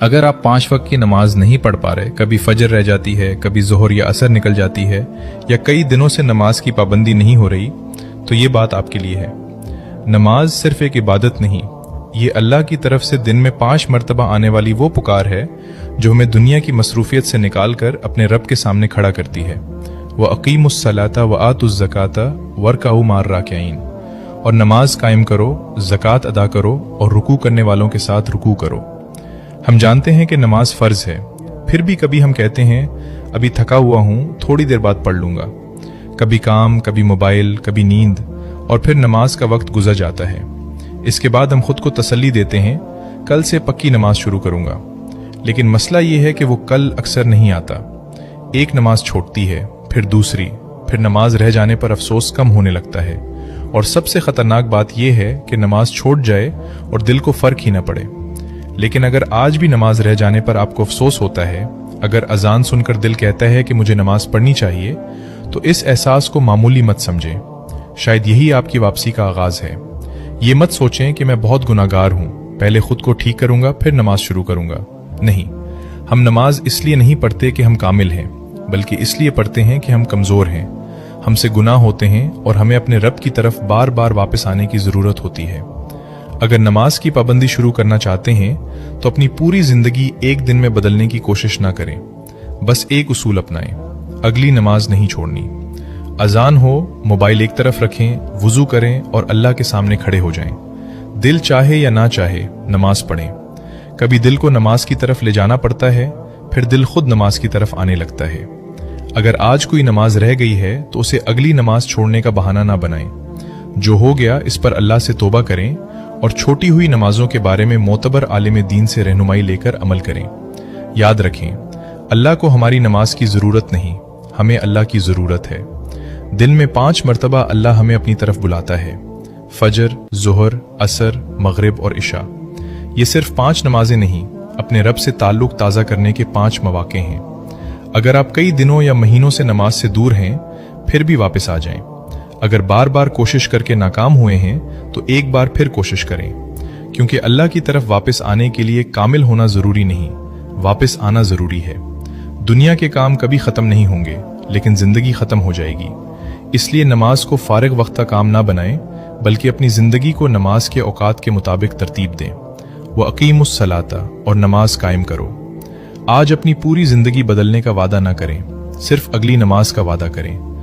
अगर आप 5 वक्त की नमाज नहीं पढ़ पा रहे, कभी फजर रह जाती है, कभी ज़ोहर या असर निकल जाती है, या कई दिनों से नमाज की पाबंदी नहीं हो रही, तो ये बात आपके लिए है। नमाज सिर्फ एक इबादत नहीं, ये अल्लाह की तरफ से दिन में 5 मरतबा आने वाली वो पुकार है जो हमें दुनिया की मसरूफियत से निकाल कर अपने रब के सामने खड़ा करती है। व अकीमुस्सलाता व आतुज़्ज़काता वरकाऊ मार राकिईन, और नमाज कायम करो, ज़कात अदा करो और रुकू करने वालों के साथ रुकू करो। हम जानते हैं कि नमाज फ़र्ज है, फिर भी कभी हम कहते हैं अभी थका हुआ हूँ, थोड़ी देर बाद पढ़ लूँगा। कभी काम, कभी मोबाइल, कभी नींद, और फिर नमाज का वक्त गुजर जाता है। इसके बाद हम खुद को तसल्ली देते हैं कल से पक्की नमाज शुरू करूँगा। लेकिन मसला ये है कि वो कल अक्सर नहीं आता। एक नमाज छूटती है, फिर दूसरी, फिर नमाज रह जाने पर अफसोस कम होने लगता है। और सबसे ख़तरनाक बात यह है कि नमाज छूट जाए और दिल को फ़र्क ही न पड़े। लेकिन अगर आज भी नमाज रह जाने पर आपको अफसोस होता है, अगर अजान सुनकर दिल कहता है कि मुझे नमाज पढ़नी चाहिए, तो इस एहसास को मामूली मत समझें। शायद यही आपकी वापसी का आगाज़ है। ये मत सोचें कि मैं बहुत गुनाहगार हूँ, पहले खुद को ठीक करूँगा फिर नमाज शुरू करूँगा। नहीं, हम नमाज इसलिए नहीं पढ़ते कि हम कामिल हैं, बल्कि इसलिए पढ़ते हैं कि हम कमज़ोर हैं, हमसे गुनाह होते हैं और हमें अपने रब की तरफ बार बार वापस आने की ज़रूरत होती है। अगर नमाज की पाबंदी शुरू करना चाहते हैं तो अपनी पूरी जिंदगी एक दिन में बदलने की कोशिश ना करें। बस एक उसूल अपनाएं, अगली नमाज नहीं छोड़नी। अजान हो, मोबाइल एक तरफ रखें, वुजू करें और अल्लाह के सामने खड़े हो जाएं। दिल चाहे या ना चाहे नमाज पढ़ें। कभी दिल को नमाज की तरफ ले जाना पड़ता है, फिर दिल खुद नमाज की तरफ आने लगता है। अगर आज कोई नमाज रह गई है तो उसे अगली नमाज छोड़ने का बहाना ना बनाएं। जो हो गया इस पर अल्लाह से तौबा करें और छोटी हुई नमाजों के बारे में मोतबर आलिम दीन से रहनुमाई लेकर अमल करें। याद रखें, अल्लाह को हमारी नमाज की ज़रूरत नहीं, हमें अल्लाह की ज़रूरत है। दिन में 5 मरतबा अल्लाह हमें अपनी तरफ बुलाता है, फजर, ज़ोहर, असर, मगरिब और इशा। ये सिर्फ 5 नमाजें नहीं, अपने रब से ताल्लुक़ ताज़ा करने के 5 मौक़े हैं। अगर आप कई दिनों या महीनों से नमाज से दूर हैं, फिर भी वापस आ जाएं। अगर बार बार कोशिश करके नाकाम हुए हैं तो एक बार फिर कोशिश करें, क्योंकि अल्लाह की तरफ वापस आने के लिए कामिल होना ज़रूरी नहीं, वापस आना ज़रूरी है। दुनिया के काम कभी ख़त्म नहीं होंगे, लेकिन ज़िंदगी ख़त्म हो जाएगी। इसलिए नमाज को फारिग वक्त का काम ना बनाएं, बल्कि अपनी ज़िंदगी को नमाज के औकात के मुताबिक तरतीब दें। व अकीमुस्सलाता, और नमाज कायम करो। आज अपनी पूरी ज़िंदगी बदलने का वादा ना करें, सिर्फ अगली नमाज का वादा करें।